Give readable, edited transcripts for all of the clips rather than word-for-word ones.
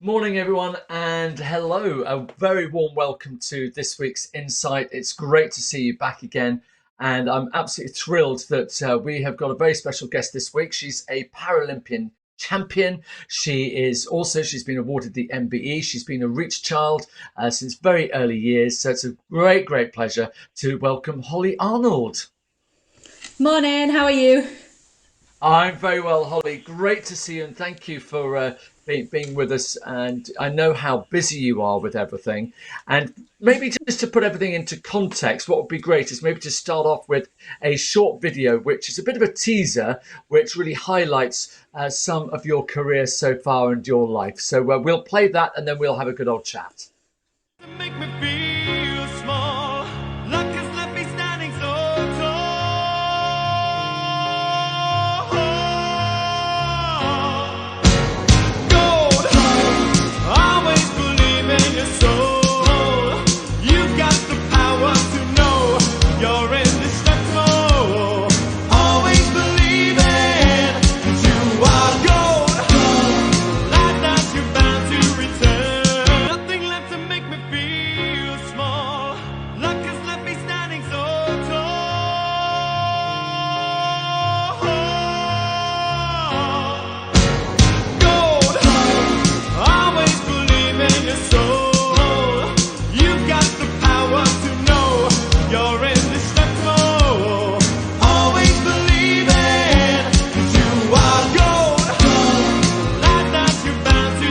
Morning, everyone, and hello. A very warm welcome to this week's Insight. It's great to see you back again, and I'm absolutely thrilled that we have got a very special guest this week. She's a Paralympian champion. She's been awarded the MBE. She's been a Reach child since very early years. So it's a great pleasure to welcome Hollie Arnold. Morning, how are you? I'm very well, Hollie. Great to see you, and thank you for being with us. And I know how busy you are with everything. And maybe just to put everything into context, what would be great is maybe to start off with a short video, which is a bit of a teaser, which really highlights some of your career so far and your life. So we'll play that, and then we'll have a good old chat. Make me feel small. Luck has left me standing so tall. Gold, always believe in your soul. You've got the power to know you're indestructible. Always believe in that you are gold. Life that you're bound to return. Nothing left to make me feel small. Luck has left me standing so tall. Gold, always believe in your soul. You've got the power to know you're indestructible. Always believe in that you are gold. Life that you're bound to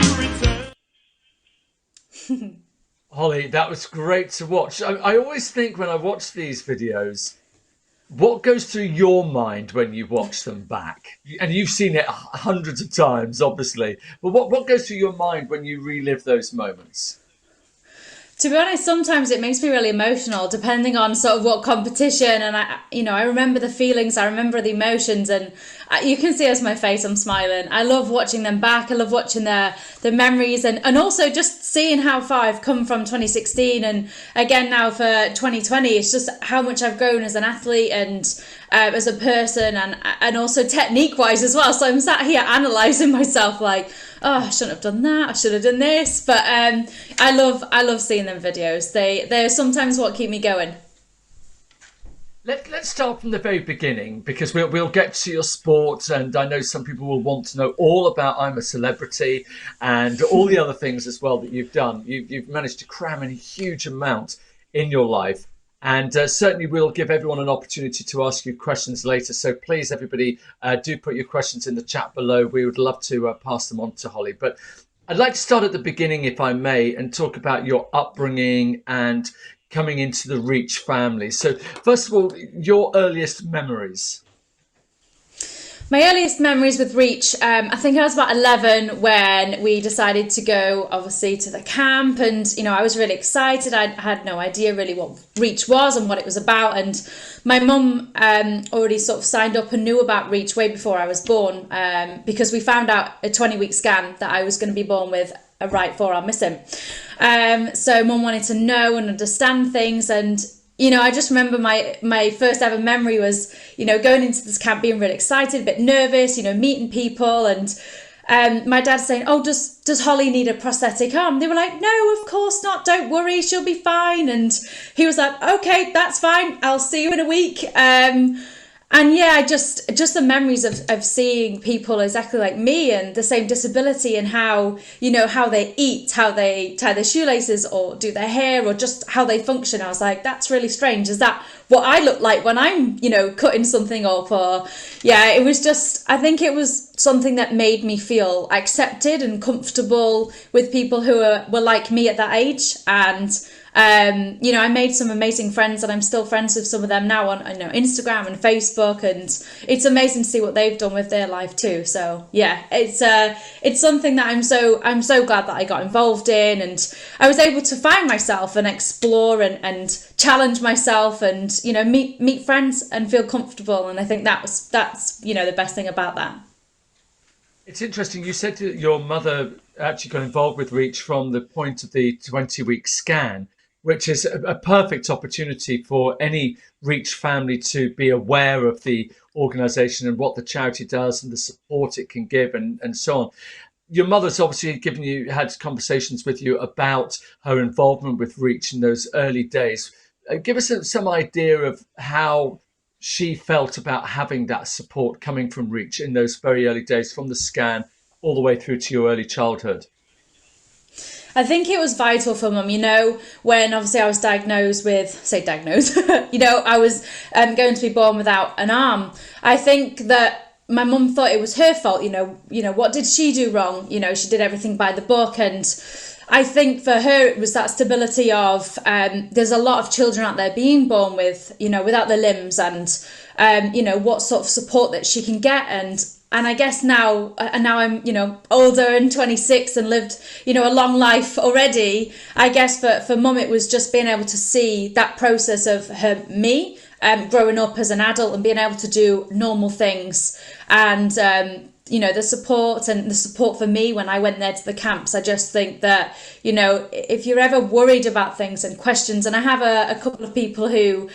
return. Hollie, that was great to watch. I always think when I watch these videos, what goes through your mind when you watch them back? And you've seen it hundreds of times, obviously. But what goes through your mind when you relive those moments? To be honest, sometimes it makes me really emotional, depending on sort of what competition. And I remember the feelings, I remember the emotions, and you can see as my face, I'm smiling. I love watching them back. I love watching the memories, and also just seeing how far I've come from 2016 and again now for 2020. It's just how much I've grown as an athlete and as a person, and also technique wise as well. So I'm sat here analysing myself like, oh, I shouldn't have done that, I should have done this. But I love seeing them videos. They're sometimes what keep me going. Let's start from the very beginning, because we'll get to your sport, and I know some people will want to know all about I'm a Celebrity and all the other things as well that you've done. You've managed to cram in a huge amount in your life, and certainly we'll give everyone an opportunity to ask you questions later. So please, everybody, do put your questions in the chat below. We would love to pass them on to Hollie. But I'd like to start at the beginning, if I may, and talk about your upbringing and coming into the Reach family. So first of all, your earliest memories. My earliest memories with Reach, I think I was about 11 when we decided to go, obviously, to the camp. And, I was really excited. I had no idea really what Reach was and what it was about. And my mum already sort of signed up and knew about Reach way before I was born, because we found out a 20-week scan that I was going to be born with a right forearm missing. So mum wanted to know and understand things, and I just remember my first ever memory was going into this camp being really excited, a bit nervous, meeting people, and my dad saying, oh, does Hollie need a prosthetic arm? They were like, no, of course not, don't worry, she'll be fine. And he was like, okay, that's fine, I'll see you in a week. And yeah, just the memories of seeing people exactly like me and the same disability, and how, how they eat, how they tie their shoelaces or do their hair, or just how they function. I was like, that's really strange. Is that what I look like when I'm, cutting something up? Or yeah, it was just, I think it was something that made me feel accepted and comfortable with people who were like me at that age. And I made some amazing friends, and I'm still friends with some of them now on Instagram and Facebook, and it's amazing to see what they've done with their life too. So yeah, it's something that I'm so glad that I got involved in, and I was able to find myself and explore and challenge myself, and meet friends and feel comfortable. And I think that's the best thing about that. It's interesting. You said that your mother actually got involved with Reach from the point of the 20-week scan, which is a perfect opportunity for any Reach family to be aware of the organisation and what the charity does and the support it can give, and so on. your mother's obviously had conversations with you about her involvement with Reach in those early days. Give us some idea of how she felt about having that support coming from Reach in those very early days, from the scan all the way through to your early childhood. I think it was vital for mum, when obviously I was diagnosed, I was going to be born without an arm. I think that my mum thought it was her fault, what did she do wrong? She did everything by the book. And I think for her, it was that stability of, there's a lot of children out there being born with, without their limbs, and, what sort of support that she can get. And I guess now I'm, older and 26 and lived, a long life already. I guess for mum, it was just being able to see that process of me growing up as an adult and being able to do normal things. And, the support for me when I went there to the camps. I just think that, if you're ever worried about things and questions, and I have a couple of people who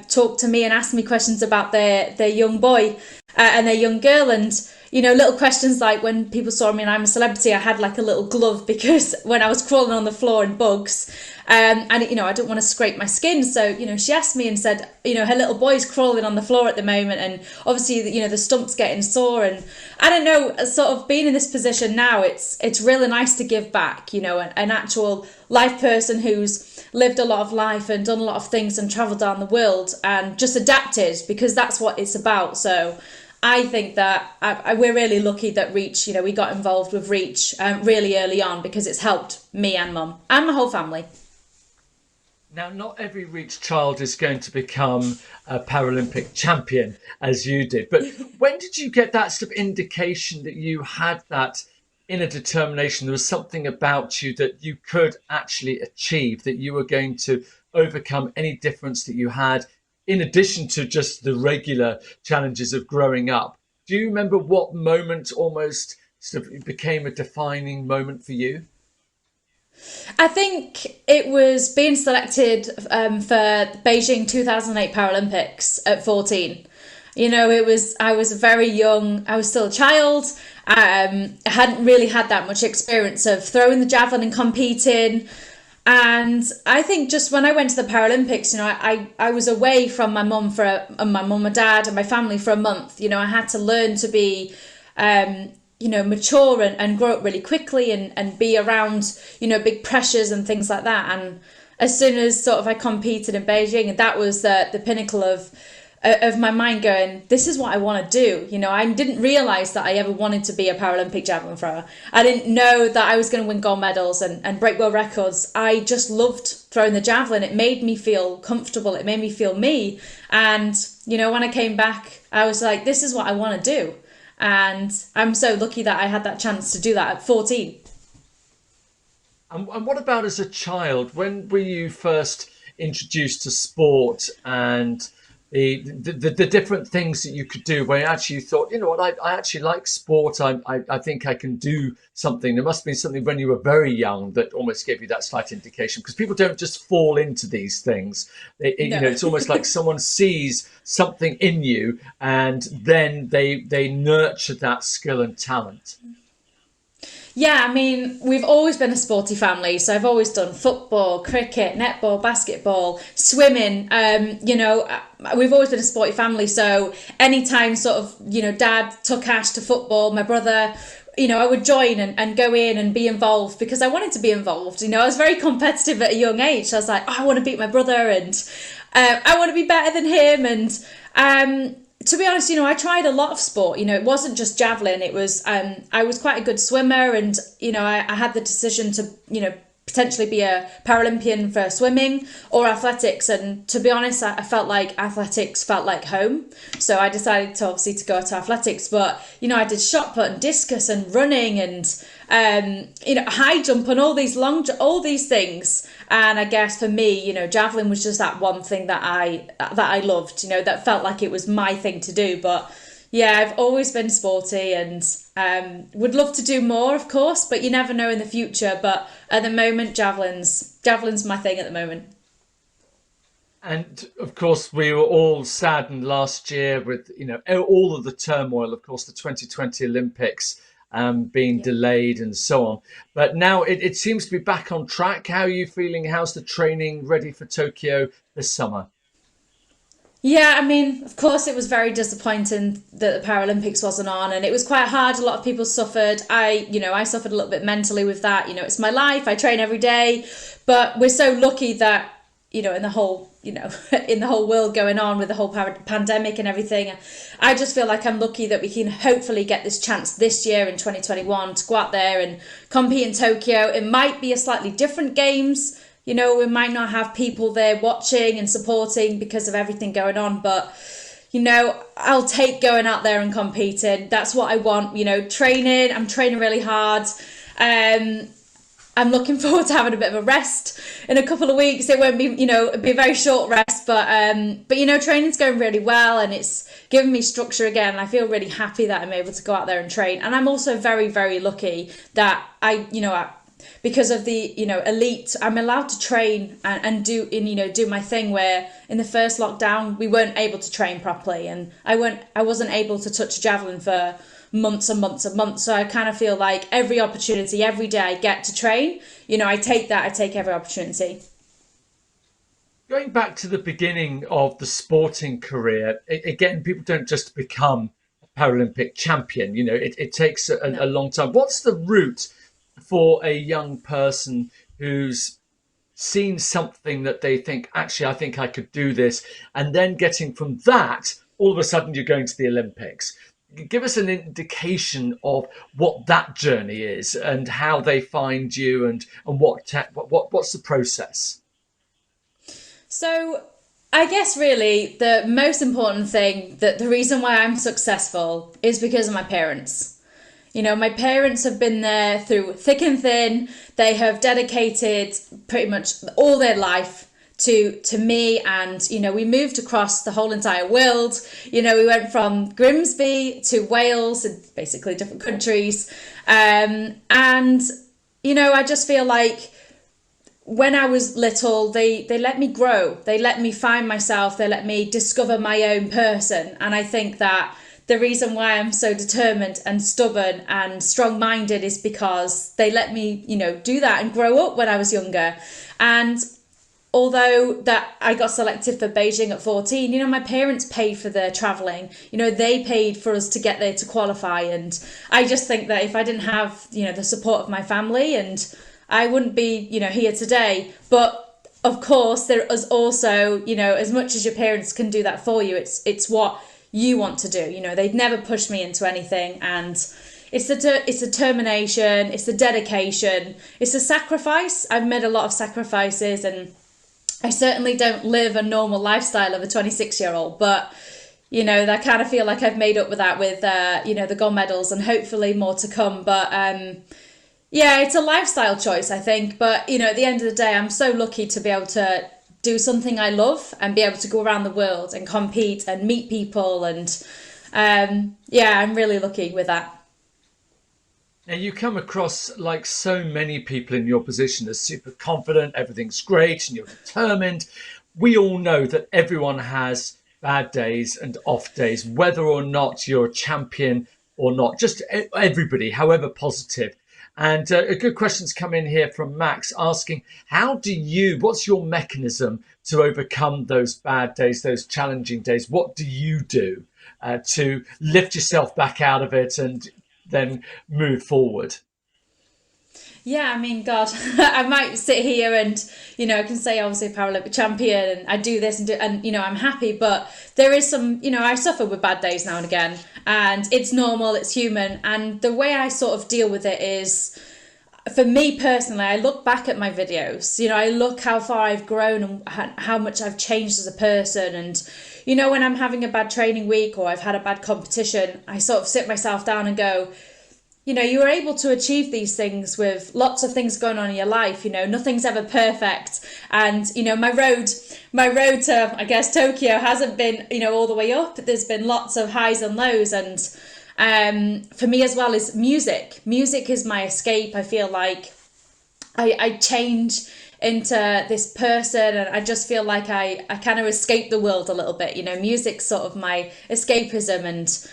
talk to me and ask me questions about their young boy and their young girl, and little questions like, when people saw me and I'm a Celebrity, I had like a little glove because when I was crawling on the floor in bugs, and I didn't want to scrape my skin. So, she asked me and said, her little boy's crawling on the floor at the moment, and obviously, the stump's getting sore. And I don't know, sort of being in this position now, it's really nice to give back, an actual life person who's lived a lot of life and done a lot of things and travelled down the world and just adapted, because that's what it's about. So I think that we're really lucky that Reach, we got involved with Reach really early on, because it's helped me and mum and my whole family. Now, not every Reach child is going to become a Paralympic champion as you did, but when did you get that sort of indication that you had that inner determination? There was something about you that you could actually achieve, that you were going to overcome any difference that you had, in addition to just the regular challenges of growing up. Do you remember what moment almost sort of became a defining moment for you? I think it was being selected for Beijing 2008 Paralympics at 14. I was very young. I was still a child. I hadn't really had that much experience of throwing the javelin and competing. And I think just when I went to the Paralympics, I was away from my mum my mum and dad and my family for a month. I had to learn to be mature and grow up really quickly and be around, big pressures and things like that. And as soon as sort of I competed in Beijing, and that was the pinnacle of my mind going, this is what I want to do. I didn't realise that I ever wanted to be a Paralympic javelin thrower. I didn't know that I was going to win gold medals and break world records. I just loved throwing the javelin. It made me feel comfortable. It made me feel me. And, when I came back, I was like, this is what I want to do. And I'm so lucky that I had that chance to do that at 14. And what about as a child? When were you first introduced to sport and the different things that you could do, where you actually thought, I actually like sport. I think I can do something. There must have been something when you were very young that almost gave you that slight indication, because people don't just fall into these things. No. It's almost like someone sees something in you and then they nurture that skill and talent. Yeah, we've always been a sporty family. So I've always done football, cricket, netball, basketball, swimming. We've always been a sporty family. So anytime sort of, dad took Ash to football, my brother, I would join and go in and be involved, because I wanted to be involved. I was very competitive at a young age. So I was like, I want to beat my brother, and I want to be better than him. And to be honest, I tried a lot of sport. It wasn't just javelin. It was, I was quite a good swimmer, and, I had the decision to, potentially be a Paralympian for swimming or athletics. And to be honest, I felt like athletics felt like home. So I decided to go to athletics. But, I did shot put and discus and running and, high jump and all these things. And I guess for me, javelin was just that one thing that I loved, that felt like it was my thing to do. But yeah, I've always been sporty and would love to do more, of course, but you never know in the future. But at the moment, javelin's my thing at the moment. And of course, we were all saddened last year with, all of the turmoil, of course, the 2020 Olympics. being delayed and so on. But now it seems to be back on track. How are you feeling? How's the training ready for Tokyo this summer? Yeah, I mean, of course, it was very disappointing that the Paralympics wasn't on, and it was quite hard. A lot of people suffered. I suffered a little bit mentally with that. It's my life. I train every day, but we're so lucky that, in the whole, in the whole world going on with the whole pandemic and everything. I just feel like I'm lucky that we can hopefully get this chance this year in 2021 to go out there and compete in Tokyo. It might be a slightly different games. We might not have people there watching and supporting because of everything going on, but, I'll take going out there and competing. That's what I want, training. I'm training really hard. I'm looking forward to having a bit of a rest in a couple of weeks. It won't be, it'll be a very short rest, but training's going really well and it's given me structure again. I feel really happy that I'm able to go out there and train. And I'm also very, very lucky that because of the elite, I'm allowed to train and do my thing, where in the first lockdown we weren't able to train properly, and I wasn't able to touch a javelin for months and months and months. So I kind of feel like every opportunity, every day I get to train, I take every opportunity. Going back to the beginning of the sporting career, again, people don't just become a Paralympic champion. It takes a long time. What's the route for a young person who's seen something that they think, actually, I think I could do this, and then getting from that, all of a sudden you're going to the Olympics? Give us an indication of what that journey is and how they find you, and what's the process? So I guess really the most important thing, that the reason why I'm successful is because of my parents. My parents have been there through thick and thin. They have dedicated pretty much all their life to me, and we moved across the whole entire world. We went from Grimsby to Wales, and basically different countries, and I just feel like when I was little, they let me grow, they let me find myself, they let me discover my own person. And I think that the reason why I'm so determined and stubborn and strong-minded is because they let me, do that and grow up when I was younger. And although that I got selected for Beijing at 14, my parents paid for the travelling. They paid for us to get there to qualify. And I just think that if I didn't have, the support of my family, and I wouldn't be, here today. But of course, there is also, as much as your parents can do that for you, it's what you want to do. They'd never pushed me into anything, and it's the determination, it's the dedication, it's the sacrifice. I've made a lot of sacrifices, and I certainly don't live a normal lifestyle of a 26-year-old, but I kind of feel like I've made up with that with the gold medals, and hopefully more to come. But it's a lifestyle choice, I think. But at the end of the day, I'm so lucky to be able to do something I love and be able to go around the world and compete and meet people, and I'm really lucky with that. Now, you come across, like so many people in your position, as super confident, everything's great, and you're determined. We all know that everyone has bad days and off days, whether or not you're a champion or not, just everybody, however positive. And a good question's come in here from Max asking, what's your mechanism to overcome those bad days, those challenging days? What do you do to lift yourself back out of it and then move forward? Yeah, I mean, God, I might sit here and, I can say obviously Paralympic champion, and I do this and I'm happy, but there is some, I suffer with bad days now and again, and it's normal, it's human. And the way I sort of deal with it is, for me personally, I look back at my videos, I look how far I've grown and how much I've changed as a person. And, when I'm having a bad training week or I've had a bad competition, I sort of sit myself down and go, you were able to achieve these things with lots of things going on in your life. Nothing's ever perfect. And, my road to, I guess, Tokyo hasn't been, all the way up. There's been lots of highs and lows. And for me as well is music. Music is my escape. I feel like I change into this person, and I just feel like I kind of escape the world a little bit. You know, music's sort of my escapism, and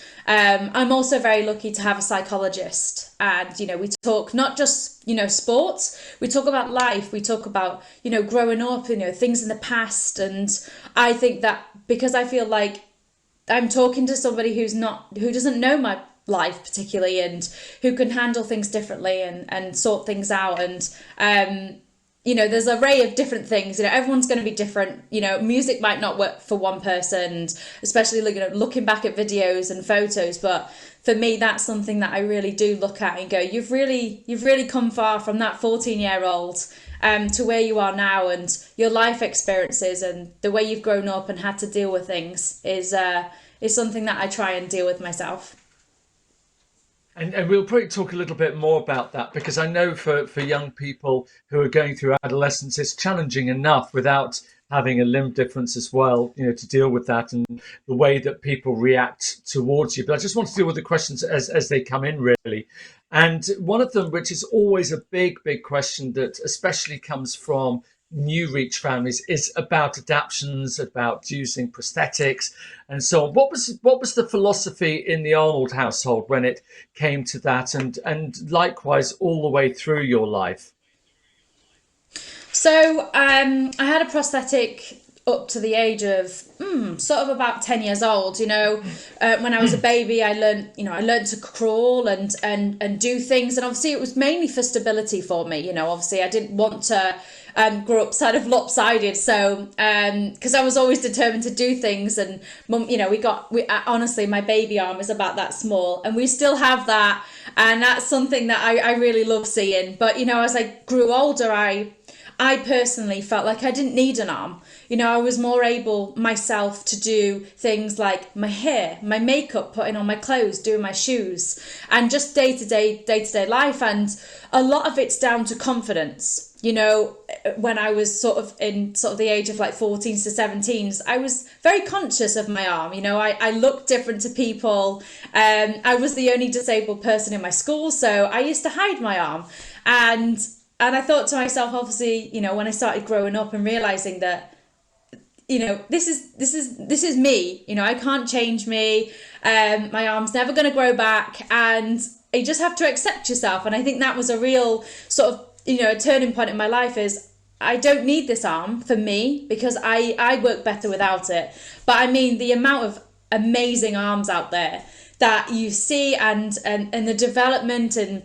I'm also very lucky to have a psychologist. And, you know, we talk not just, you know, sports, we talk about life, we talk about, you know, growing up, you know, things in the past. And I think that because I feel like I'm talking to somebody who doesn't know my life particularly, and who can handle things differently and sort things out. And, you know, there's an array of different things. You know, everyone's going to be different. You know, music might not work for one person, and especially, you know, looking back at videos and photos. But for me, that's something that I really do look at and go, you've really come far from that 14-year-old to where you are now, and your life experiences and the way you've grown up and had to deal with things is something that I try and deal with myself. And we'll probably talk a little bit more about that, because I know for young people who are going through adolescence, it's challenging enough without having a limb difference as well, you know, to deal with that and the way that people react towards you. But I just want to deal with the questions as they come in, really. And one of them, which is always a big question that especially comes from new Reach families, is about adaptations, about using prosthetics and so on. What was the philosophy in the Arnold household when it came to that, and likewise all the way through your life? So I had a prosthetic up to the age of sort of about 10 years old. You know, when I was a baby, I learned to crawl and do things, and obviously it was mainly for stability for me. You know, obviously I didn't want to grow up sort of lopsided, so because I was always determined to do things. And mum, you know, honestly, my baby arm is about that small, and we still have that, and that's something that I really love seeing. But, you know, as I grew older, I personally felt like I didn't need an arm. You know, I was more able myself to do things like my hair, my makeup, putting on my clothes, doing my shoes, and just day-to-day life. And a lot of it's down to confidence. You know, when I was sort of the age of like 14s to 17s, I was very conscious of my arm. You know, I looked different to people. I was the only disabled person in my school, so I used to hide my arm. And I thought to myself, obviously, you know, when I started growing up and realizing that, you know, this is me. You know, I can't change me. My arm's never going to grow back, and you just have to accept yourself. And I think that was a real sort of, you know, a turning point in my life. Is I don't need this arm for me, because I work better without it. But I mean, the amount of amazing arms out there that you see, and the development, and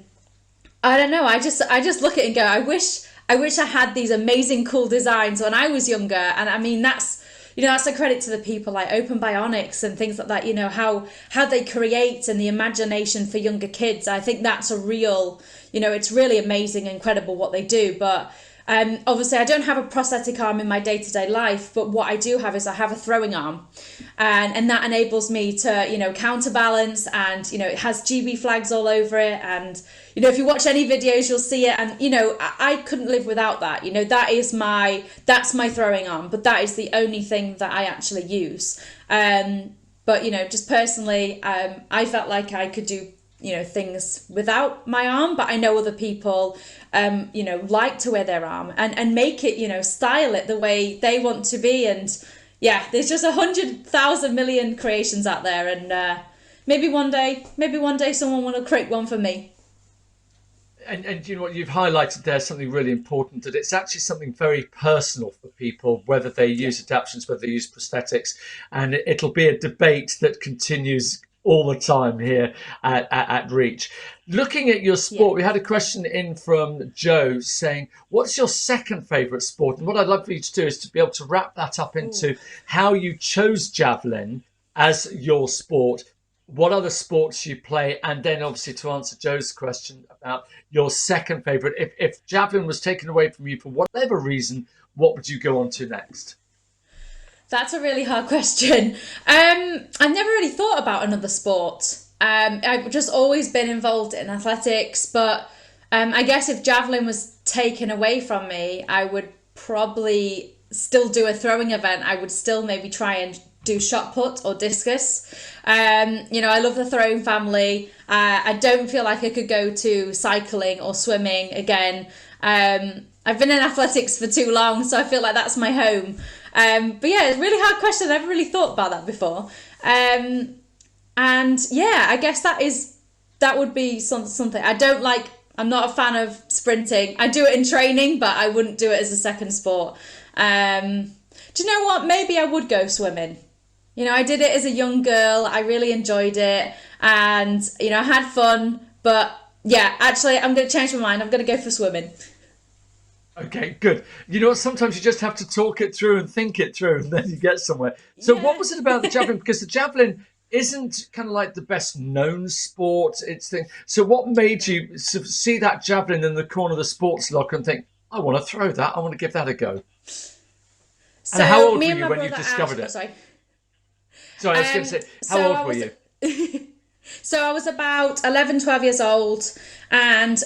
I don't know, I just look at it and go, I wish I had these amazing cool designs when I was younger. And I mean, that's a credit to the people like Open Bionics and things like that, you know, how they create, and the imagination for younger kids. I think that's a real, you know, it's really amazing, incredible what they do. But obviously I don't have a prosthetic arm in my day-to-day life, but what I do have is I have a throwing arm, and that enables me to, you know, counterbalance, and, you know, it has GB flags all over it. And, you know, if you watch any videos, you'll see it. And, you know, I couldn't live without that. You know, that's my throwing arm, but that is the only thing that I actually use. But, you know, just personally, I felt like I could do, you know, things without my arm, but I know other people, you know, like to wear their arm and make it, you know, style it the way they want to be. And yeah, there's just 100,000 million creations out there, and maybe one day someone will create one for me. And you know what you've highlighted there, something really important, that it's actually something very personal for people, whether they use adaptations, whether they use prosthetics, and it'll be a debate that continues all the time here at Reach. Looking at your sport, we had a question in from Joe saying, what's your second favourite sport? And what I'd love for you to do is to be able to wrap that up into how you chose Javelin as your sport, what other sports you play, and then obviously to answer Joe's question about your second favourite. If Javelin was taken away from you for whatever reason, what would you go on to next? That's a really hard question. I've never really thought about another sport. I've just always been involved in athletics, but I guess if Javelin was taken away from me, I would probably still do a throwing event. I would still maybe try and do shot put or discus. You know, I love the throwing family. I don't feel like I could go to cycling or swimming again. I've been in athletics for too long, so I feel like that's my home. But yeah, it's a really hard question. I've never really thought about that before. And yeah, I guess that would be something. I'm not a fan of sprinting. I do it in training, but I wouldn't do it as a second sport. Do you know what? Maybe I would go swimming. You know, I did it as a young girl. I really enjoyed it. And, you know, I had fun. But yeah, actually, I'm going to change my mind. I'm going to go for swimming. Okay, good. You know what? Sometimes you just have to talk it through and think it through, and then you get somewhere. So what was it about the javelin? Because the javelin isn't kind of like the best known sport. So what made you see that javelin in the corner of the sports locker and think, I want to throw that. I want to give that a go. So and how old were me and you my when you brother discovered Ash- it? Sorry. Sorry, I was going to say, how old were you? So I was about 11, 12 years old, and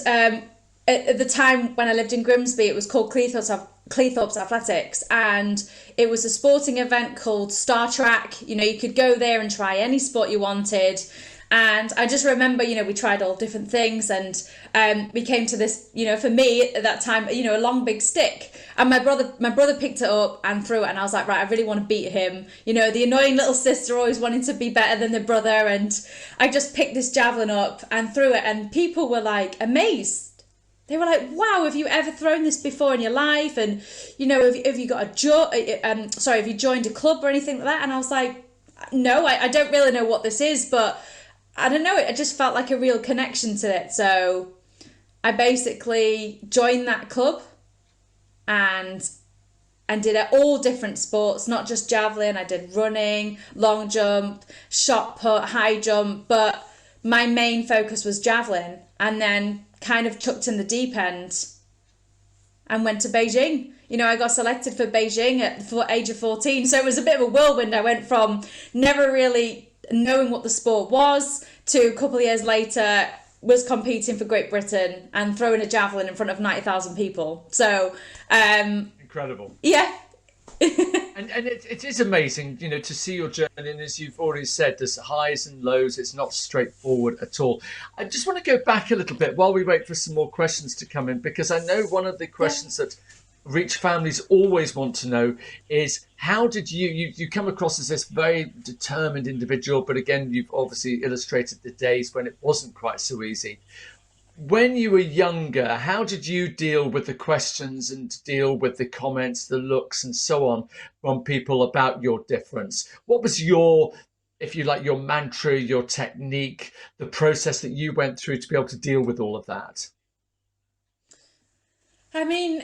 at the time when I lived in Grimsby, it was called Cleethorpes Athletics, and it was a sporting event called Star Track. You know, you could go there and try any sport you wanted. And I just remember, you know, we tried all different things, and we came to this, you know, for me at that time, you know, a long big stick. And my brother picked it up and threw it, and I was like, right, I really want to beat him. You know, the annoying little sister always wanting to be better than the brother, and I just picked this javelin up and threw it, and people were like amazed. They were like, wow, have you ever thrown this before in your life? And, you know, have you got have you joined a club or anything like that? And I was like, no, I don't really know what this is, but I don't know, I just felt like a real connection to it. So I basically joined that club and did all different sports, not just javelin. I did running, long jump, shot put, high jump, but my main focus was javelin, and then kind of chucked in the deep end and went to Beijing. You know, I got selected for Beijing at the age of 14, so it was a bit of a whirlwind. I went from never really knowing what the sport was to a couple of years later was competing for Great Britain and throwing a javelin in front of 90,000 people. So incredible. Yeah. and it is amazing, you know, to see your journey. And as you've already said, there's highs and lows. It's not straightforward at all. I just want to go back a little bit while we wait for some more questions to come in, because I know one of the questions that Reach families always want to know is, how did you come across as this very determined individual, but again, you've obviously illustrated the days when it wasn't quite so easy. When you were younger, how did you deal with the questions and deal with the comments, the looks and so on from people about your difference? What was your, if you like, your mantra, your technique, the process that you went through to be able to deal with all of that? I mean,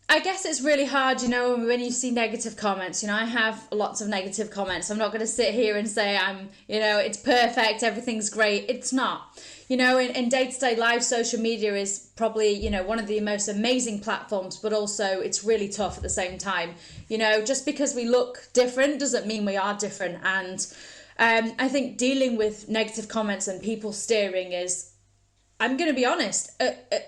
I guess it's really hard, you know, when you see negative comments. You know, I have lots of negative comments. I'm not going to sit here and say it's perfect, everything's great. It's not. You know, in day-to-day life, social media is probably, you know, one of the most amazing platforms, but also it's really tough at the same time. You know, just because we look different doesn't mean we are different. And I think dealing with negative comments and people steering is, I'm going to be honest,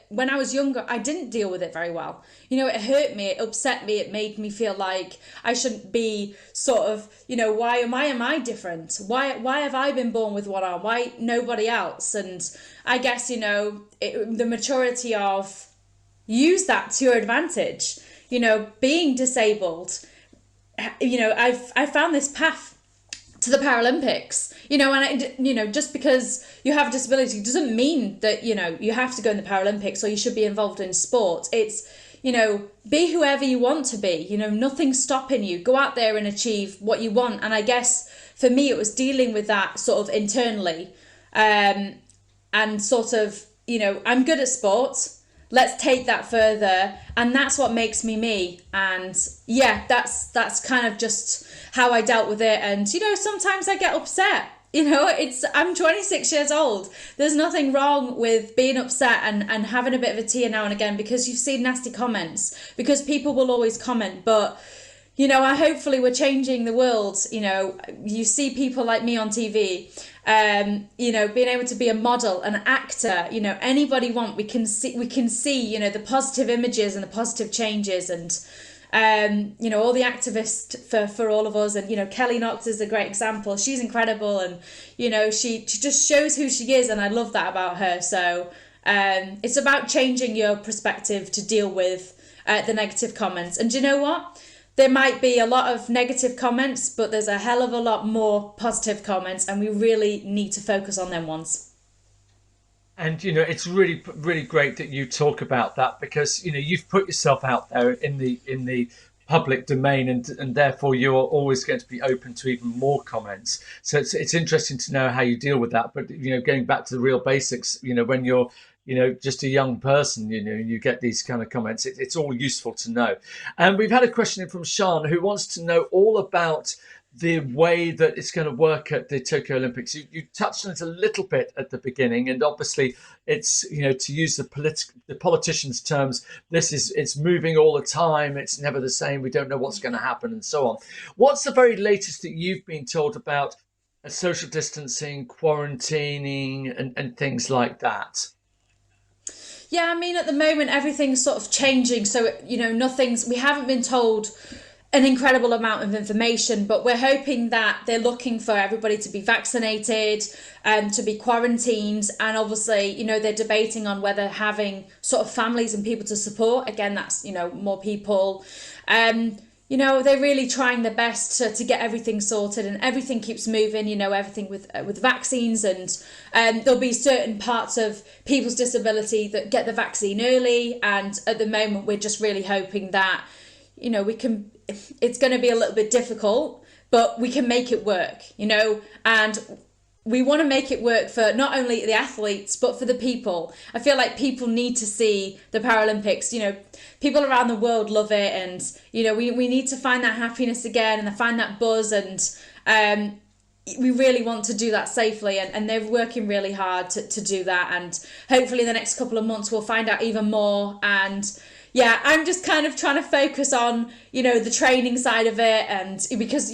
when I was younger, I didn't deal with it very well. You know, it hurt me, it upset me, it made me feel like I shouldn't be sort of, you know, why am I different? Why have I been born with one arm? Why nobody else? And I guess, you know, the maturity of use that to your advantage. You know, being disabled, you know, I found this path to the Paralympics, you know, and you know, just because you have a disability doesn't mean that, you know, you have to go in the Paralympics or you should be involved in sport. It's, you know, be whoever you want to be, you know, nothing's stopping you. Go out there and achieve what you want. And I guess for me, it was dealing with that sort of internally, and sort of, you know, I'm good at sport. Let's take that further, and that's what makes me me. And yeah, that's kind of just how I dealt with it. And you know, sometimes I get upset. You know, I'm 26 years old. There's nothing wrong with being upset and having a bit of a tear now and again, because you've seen nasty comments, because people will always comment. But you know, hopefully we're changing the world. You know, you see people like me on TV, you know, being able to be a model, an actor, you know, anybody we can see, you know, the positive images and the positive changes, and, you know, all the activists for all of us. And, you know, Kelly Knox is a great example. She's incredible. And, you know, she just shows who she is. And I love that about her. So, It's about changing your perspective to deal with the negative comments. And do you know what? There might be a lot of negative comments, but there's a hell of a lot more positive comments, and we really need to focus on them ones. And it's really, really great that you talk about that, because you've put yourself out there in the public domain, and therefore you're always going to be open to even more comments. So it's interesting to know how you deal with that. But going back to the real basics, when you're just a young person, you get these kind of comments. It's all useful to know. And we've had a question in from Sean, who wants to know all about the way that it's going to work at the Tokyo Olympics. You touched on it a little bit at the beginning, and obviously it's, to use the politicians' terms, it's moving all the time. It's never the same. We don't know what's going to happen, and so on. What's the very latest that you've been told about social distancing, quarantining, and things like that? Yeah, I mean, at the moment, everything's sort of changing. So, we haven't been told an incredible amount of information, but we're hoping that they're looking for everybody to be vaccinated, to be quarantined. And obviously, they're debating on whether having sort of families and people to support. Again, that's, more people. They're really trying their best to get everything sorted, and everything keeps moving, everything with vaccines, and there'll be certain parts of people's disability that get the vaccine early. And at the moment, we're just really hoping that, it's going to be a little bit difficult, but we can make it work, and we want to make it work for not only the athletes, but for the people. I feel like people need to see the Paralympics. People around the world love it, and, we need to find that happiness again and find that buzz. And we really want to do that safely, and they're working really hard to do that. And hopefully in the next couple of months, we'll find out even more. And yeah, I'm just kind of trying to focus on, the training side of it, and because,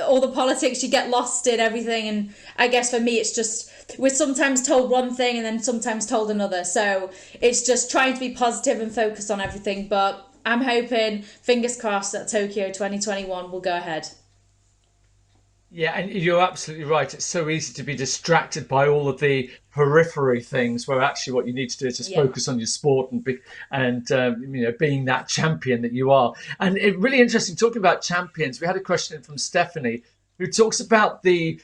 all the politics, you get lost in everything. And I guess for me, it's just, we're sometimes told one thing and then sometimes told another. So it's just trying to be positive and focus on everything. But I'm hoping, fingers crossed, that Tokyo 2021 will go ahead. Yeah, and you're absolutely right. It's so easy to be distracted by all of the periphery things, where actually what you need to do is just focus on your sport and being that champion that you are. And it's really interesting talking about champions. We had a question from Stephanie, who talks about the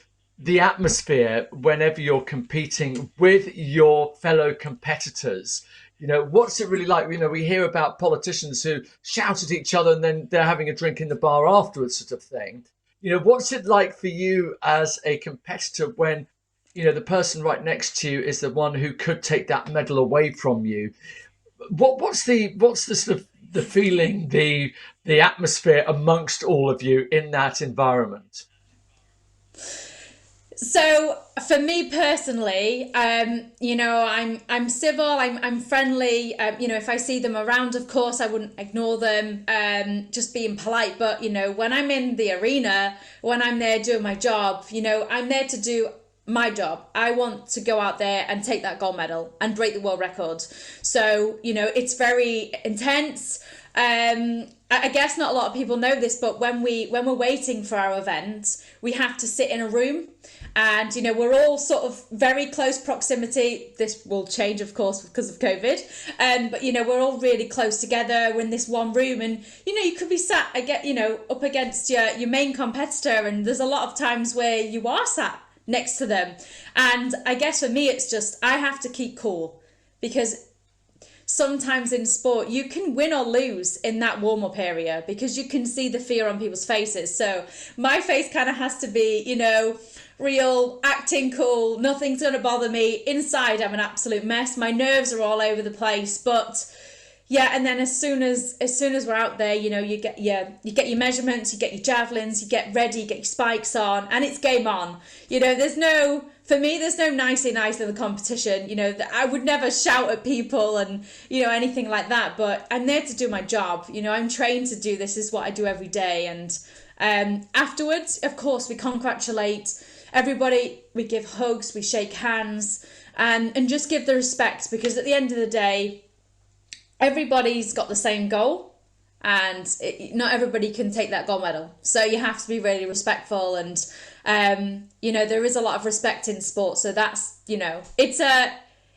atmosphere whenever you're competing with your fellow competitors. What's it really like? We hear about politicians who shout at each other and then they're having a drink in the bar afterwards, sort of thing. What's it like for you as a competitor when, the person right next to you is the one who could take that medal away from you? What's the sort of the feeling, the atmosphere amongst all of you in that environment? So for me personally, I'm civil, I'm friendly. If I see them around, of course, I wouldn't ignore them, just being polite. But, when I'm in the arena, when I'm there doing my job, I'm there to do my job. I want to go out there and take that gold medal and break the world record. So, it's very intense. I guess not a lot of people know this, but when we're waiting for our event, we have to sit in a room. And, we're all sort of very close proximity. This will change, of course, because of COVID. But, we're all really close together. We're in this one room, and, you could be sat, up against your main competitor. And there's a lot of times where you are sat next to them. And I guess for me, it's just, I have to keep cool, because sometimes in sport, you can win or lose in that warm-up area because you can see the fear on people's faces. So my face kind of has to be, real, acting cool, nothing's going to bother me. Inside, I'm an absolute mess. My nerves are all over the place. But yeah, and then as soon as we're out there, you get your measurements, you get your javelins, you get ready, you get your spikes on, and it's game on. There's no nicey nice in the competition. I would never shout at people and, anything like that, but I'm there to do my job. I'm trained to do this. This is what I do every day. And afterwards, of course, we congratulate everybody. We give hugs, we shake hands, and just give the respect, because at the end of the day, everybody's got the same goal, and not everybody can take that gold medal. So you have to be really respectful, and there is a lot of respect in sport. So that's it's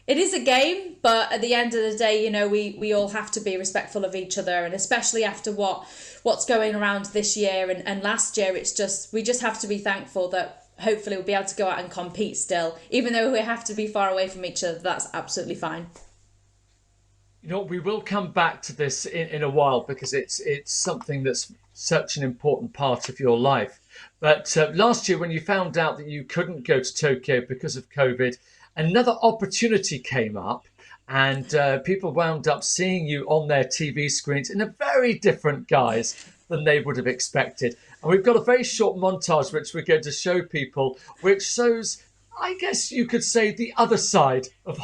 it is a game, but at the end of the day, you know, we all have to be respectful of each other, and especially after what's going around this year and last year, we just have to be thankful that hopefully we'll be able to go out and compete still, even though we have to be far away from each other. That's absolutely fine. You know, we will come back to this in a while, because it's something that's such an important part of your life. But last year, when you found out that you couldn't go to Tokyo because of COVID, another opportunity came up, and people wound up seeing you on their TV screens in a very different guise than they would have expected. And we've got a very short montage which we're going to show people, which shows, I guess you could say, the other side of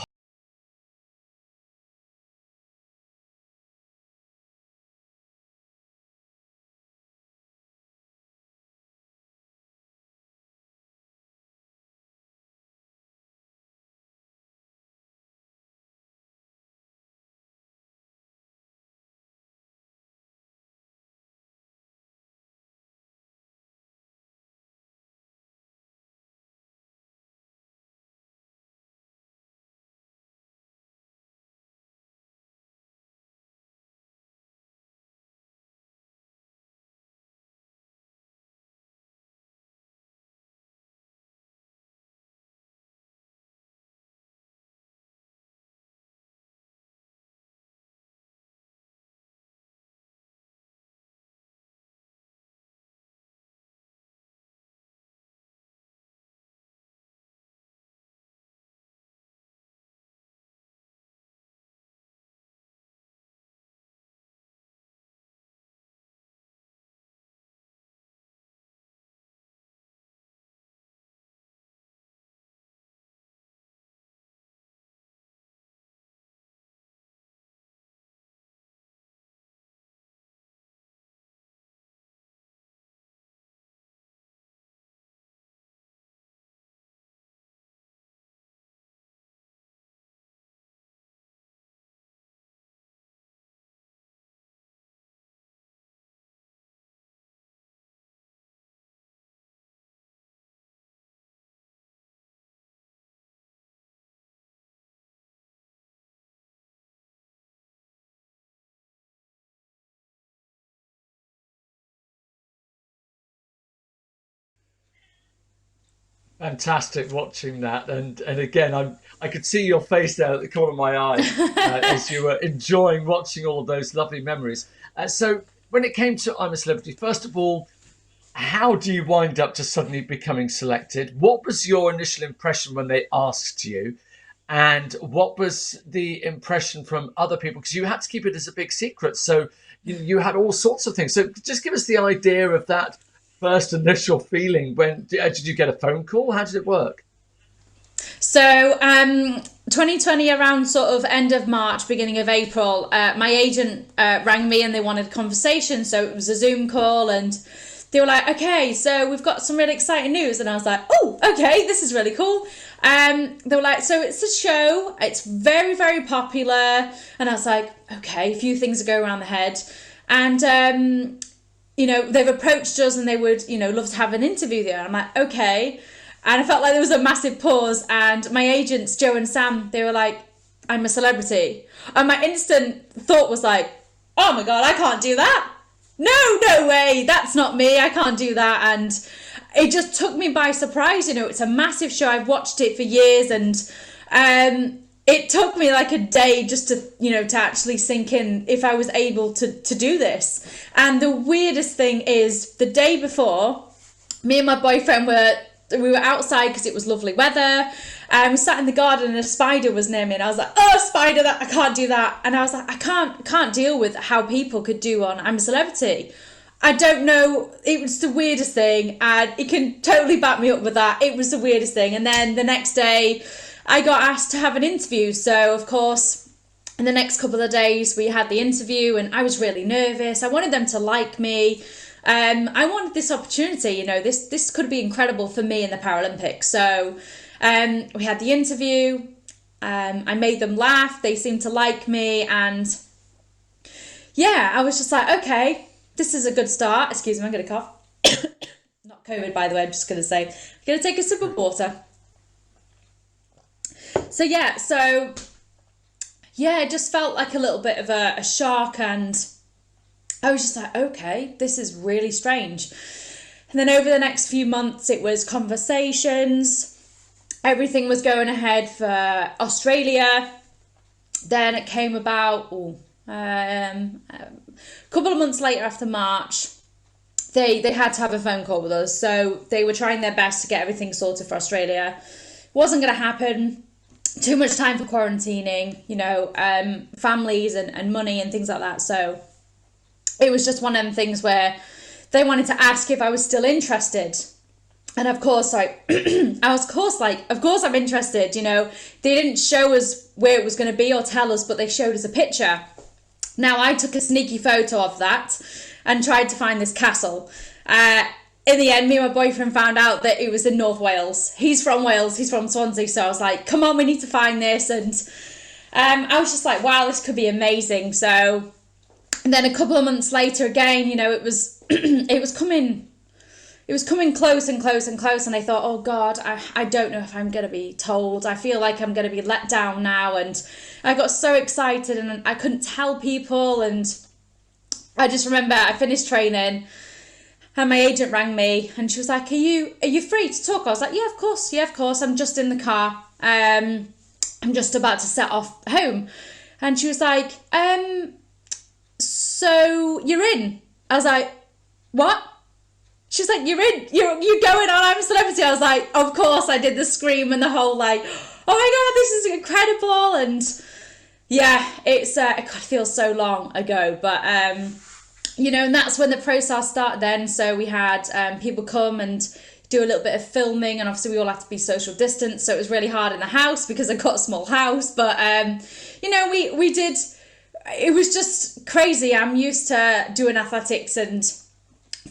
Fantastic watching that, and again, I could see your face there at the corner of my eye as you were enjoying watching all of those lovely memories. So, when it came to I'm a Celebrity, first of all, how do you wind up to suddenly becoming selected? What was your initial impression when they asked you, and what was the impression from other people? Because you had to keep it as a big secret, so you had all sorts of things. So, just give us the idea of that first initial feeling. When did you get a phone call? How did it work? So 2020, around sort of end of March, beginning of April, my agent rang me and they wanted a conversation. So it was a Zoom call, and they were like, okay, so we've got some really exciting news. And I was like, oh, okay, this is really cool. They were like, so it's a show, it's very, very popular. And I was like, okay, a few things go around the head. And you know, they've approached us and they would, you know, love to have an interview there. I'm like, okay. And I felt like there was a massive pause, and my agents, Joe and Sam, they were like, I'm a celebrity. And my instant thought was like, oh my God, I can't do that. No way. That's not me. I can't do that. And it just took me by surprise. You know, it's a massive show. I've watched it for years, and it took me like a day just to, you know, to actually sink in if I was able to do this. And the weirdest thing is, the day before, me and my boyfriend we were outside because it was lovely weather. We sat in the garden and a spider was near me, and I was like, oh, spider, that I can't do that. And I was like, I can't deal with how people could do on I'm a Celebrity. I don't know, it was the weirdest thing, and it can totally back me up with that. It was the weirdest thing. And then the next day I got asked to have an interview. So of course, in the next couple of days we had the interview, and I was really nervous. I wanted them to like me. I wanted this opportunity, you know, this could be incredible for me in the Paralympics. So we had the interview. I made them laugh. They seemed to like me. And yeah, I was just like, okay, this is a good start. Excuse me, I'm going to cough. Not COVID, by the way, I'm just going to say. I'm going to take a sip of water. It just felt like a little bit of a shock, and I was just like, okay, this is really strange. And then over the next few months, it was conversations. Everything was going ahead for Australia. Then it came about a couple of months later, after March, they had to have a phone call with us. So they were trying their best to get everything sorted for Australia. It wasn't going to happen. Too much time for quarantining, families and money and things like that. So it was just one of them things where they wanted to ask if I was still interested. And of course, of course I'm interested. They didn't show us where it was going to be or tell us, but they showed us a picture. Now, I took a sneaky photo of that and tried to find this castle. In the end, me and my boyfriend found out that it was in North Wales. He's from Wales, he's from Swansea. So I was like, come on, we need to find this. And I was just like, wow, this could be amazing. So, and then a couple of months later again, it was it was coming close and close and close, and I thought, oh God, I don't know if I'm going to be told. I feel like I'm going to be let down now. And I got so excited and I couldn't tell people. And I just remember I finished training and my agent rang me and she was like, are you free to talk? I was like, yeah, of course. I'm just in the car. I'm just about to set off home. And she was like, so you're in? I was like, what? She's like, you're in, you're going on I'm a Celebrity. I was like, of course. I did the scream and the whole like, oh my God, this is incredible. And yeah, it feels so long ago, but and that's when the process started then. So we had people come and do a little bit of filming, and obviously we all had to be social distance, so it was really hard in the house because I got a small house, but we did, it was just crazy. I'm used to doing athletics and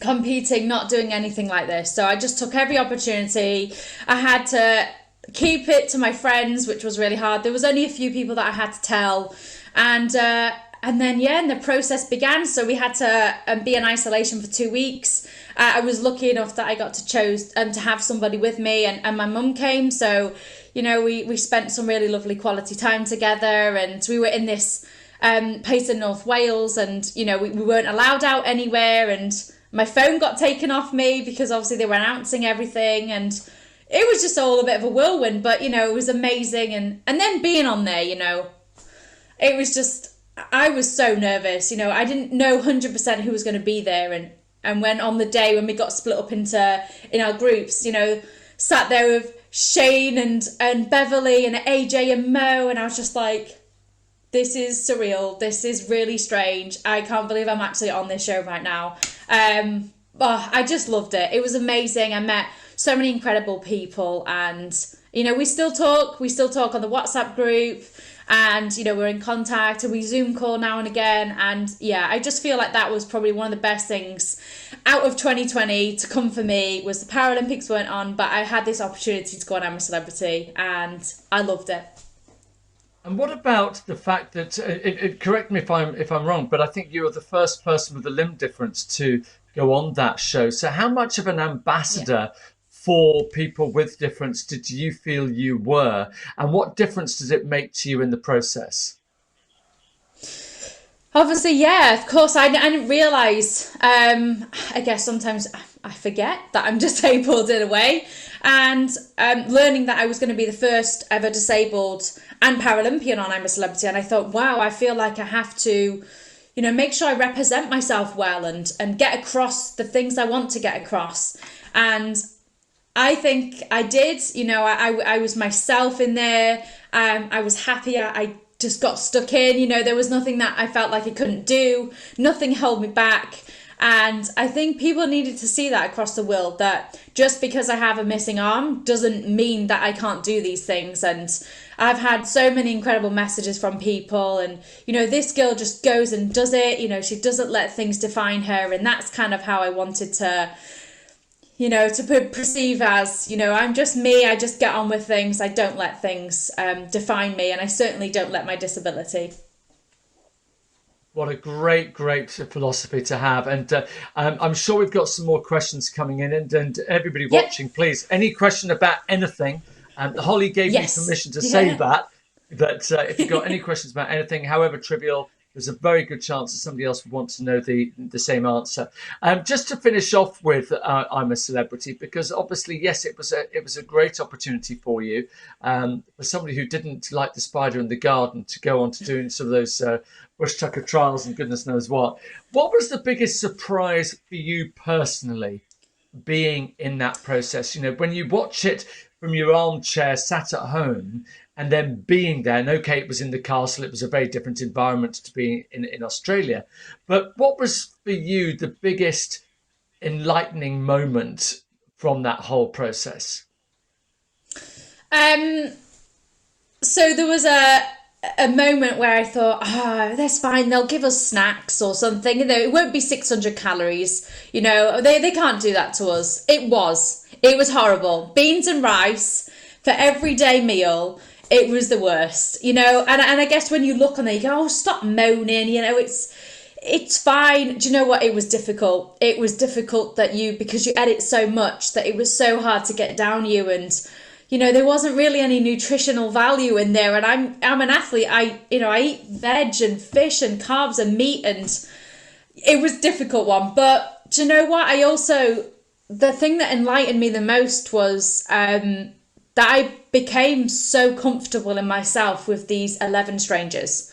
competing, not doing anything like this. So I just took every opportunity. I had to keep it to my friends, which was really hard. There was only a few people that I had to tell, and then the process began. So we had to be in isolation for 2 weeks. I was lucky enough that I got to choose to have somebody with me, and my mum came. So we spent some really lovely quality time together, and we were in this place in North Wales, and we weren't allowed out anywhere, and my phone got taken off me because obviously they were announcing everything, and it was just all a bit of a whirlwind, but it was amazing. And then being on there, it was just, I was so nervous. I didn't know 100% who was going to be there, and when on the day when we got split up in our groups, sat there with Shane and Beverly and AJ and Mo, and I was just like, this is surreal. This is really strange. I can't believe I'm actually on this show right now. I just loved it. It was amazing. I met so many incredible people, and we still talk on the WhatsApp group, and we're in contact, and we Zoom call now and again. And yeah, I just feel like that was probably one of the best things out of 2020 to come for me. Was the Paralympics weren't on, but I had this opportunity to go on I'm a Celebrity, and I loved it. And what about the fact that, correct me if I'm wrong, but I think you were the first person with a limb difference to go on that show. So how much of an ambassador for people with difference did you feel you were? And what difference does it make to you in the process? Obviously, yeah, of course. I didn't realise. I guess sometimes I forget that I'm disabled in a way. And learning that I was going to be the first ever disabled and Paralympian on I'm a Celebrity. And I thought, wow, I feel like I have to, make sure I represent myself well and get across the things I want to get across. And I think I did. I was myself in there. I was happy. I just got stuck in. There was nothing that I felt like I couldn't do. Nothing held me back. And I think people needed to see that across the world, that just because I have a missing arm doesn't mean that I can't do these things. And I've had so many incredible messages from people, and this girl just goes and does it. She doesn't let things define her, and that's kind of how I wanted to perceive as, I'm just me. I just get on with things. I don't let things define me, and I certainly don't let my disability. What a great philosophy to have. And I'm sure we've got some more questions coming in. And everybody watching, please, any question about anything, Holly gave Yes. me permission to Yeah. say that if you've got any questions about anything, however trivial, there's a very good chance that somebody else would want to know the same answer. Just to finish off with I'm a Celebrity, because obviously, yes, it was a great opportunity for you, for somebody who didn't like the spider in the garden to go on to doing some of those bush tucker trials and goodness knows what. What was the biggest surprise for you personally being in that process? You know, when you watch it from your armchair sat at home and then being there, and okay, it was in the castle, it was a very different environment to being in Australia, but what was for you the biggest enlightening moment from that whole process? So there was a moment where I thought, that's fine, they'll give us snacks or something. You know, it won't be 600 calories. You know, they can't do that to us. It was horrible. Beans and rice for everyday meal. It was the worst, you know. And I guess when you look on there, you go, oh, stop moaning. You know, it's fine. Do you know what? It was difficult. It was difficult because you edit so much that it was so hard to get down you, and you know, there wasn't really any nutritional value in there. And I'm an athlete. I eat veg and fish and carbs and meat, and it was a difficult one. But do you know what? The thing that enlightened me the most was that I became so comfortable in myself with these 11 strangers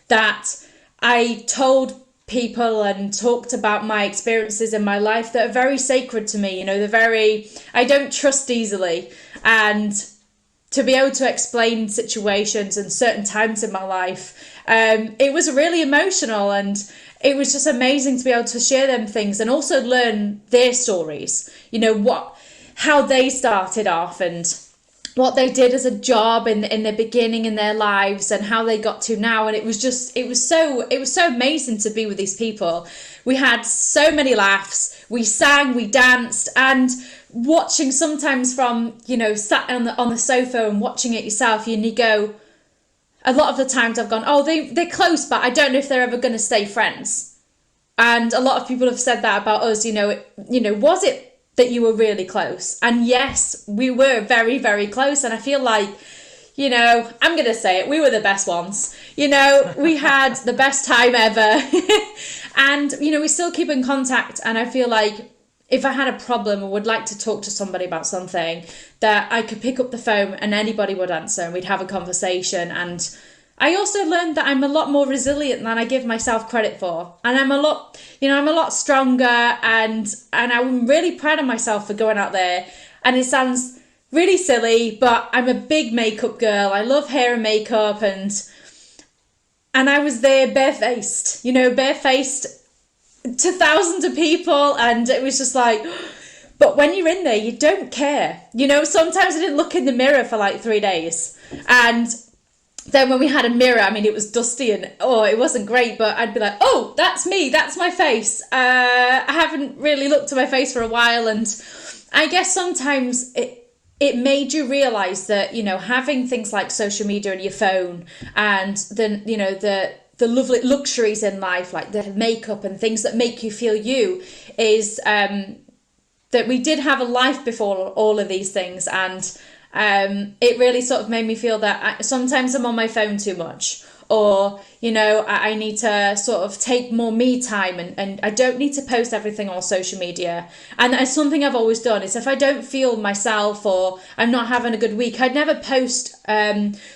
that I told people and talked about my experiences in my life that are very sacred to me. You know, I don't trust easily. And to be able to explain situations and certain times in my life, it was really emotional, and it was just amazing to be able to share them things and also learn their stories, you know, how they started off and what they did as a job in the beginning in their lives and how they got to now. And it was so amazing to be with these people. We had so many laughs, we sang, we danced, and watching sometimes from, you know, sat on the sofa and watching it yourself, and you go, a lot of the times I've gone, oh, they're close, but I don't know if they're ever going to stay friends. And a lot of people have said that about us, you know, was it that you were really close? And yes, we were very, very close. And I feel like, you know, I'm going to say it, we were the best ones. You know, we had the best time ever. And, you know, we still keep in contact. And I feel like if I had a problem or would like to talk to somebody about something, that I could pick up the phone and anybody would answer and we'd have a conversation. And I also learned that I'm a lot more resilient than I give myself credit for. And I'm a lot stronger, and I'm really proud of myself for going out there. And it sounds really silly, but I'm a big makeup girl. I love hair and makeup, and I was there barefaced to thousands of people, and it was just like, but when you're in there, you don't care. You know, sometimes I didn't look in the mirror for like 3 days, and then when we had a mirror, I mean, it was dusty and it wasn't great, but I'd be like, oh, that's me, that's my face. I haven't really looked at my face for a while, and I guess sometimes it made you realise that, you know, having things like social media and your phone and then, you know, the lovely luxuries in life, like the makeup and things that make you feel you, is that we did have a life before all of these things. And it really sort of made me feel that sometimes I'm on my phone too much, or, you know, I need to sort of take more me time, and I don't need to post everything on social media. And that's something I've always done, is if I don't feel myself or I'm not having a good week, I'd never post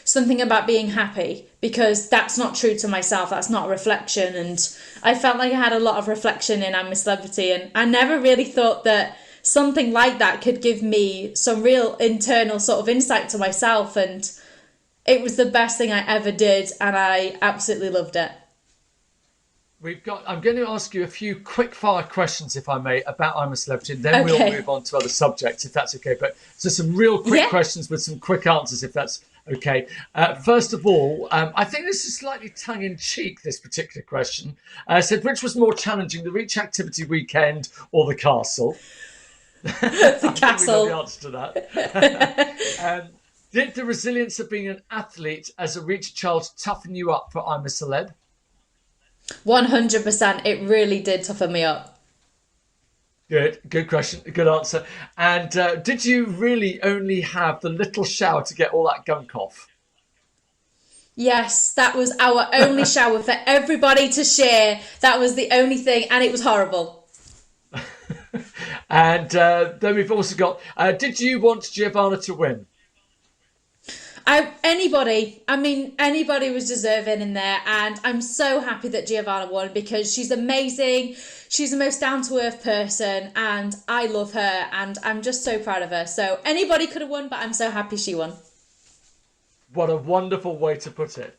something about being happy, because that's not true to myself. That's not a reflection. And I felt like I had a lot of reflection in I'm a Celebrity, and I never really thought that something like that could give me some real internal sort of insight to myself. And it was the best thing I ever did, and I absolutely loved it. I'm going to ask you a few quick fire questions, if I may, about I'm a Celebrity, and then we'll move on to other subjects, if that's okay. But so some real quick questions with some quick answers, if that's okay. First of all, I think this is slightly tongue-in-cheek, this particular question. Said, which was more challenging, the Reach Activity Weekend or the castle? The castle. We know the answer to that. Did the resilience of being an athlete as a Reach child toughen you up for I'm a Celeb? 100%. It really did toughen me up. Good question, good answer. And did you really only have the little shower to get all that gunk off? Yes, that was our only shower for everybody to share. That was the only thing, and it was horrible. And then we've also got, did you want Giovanna to win? Anybody was deserving in there, and I'm so happy that Giovanna won because she's amazing. She's the most down to earth person, and I love her, and I'm just so proud of her. So anybody could have won, but I'm so happy she won. What a wonderful way to put it.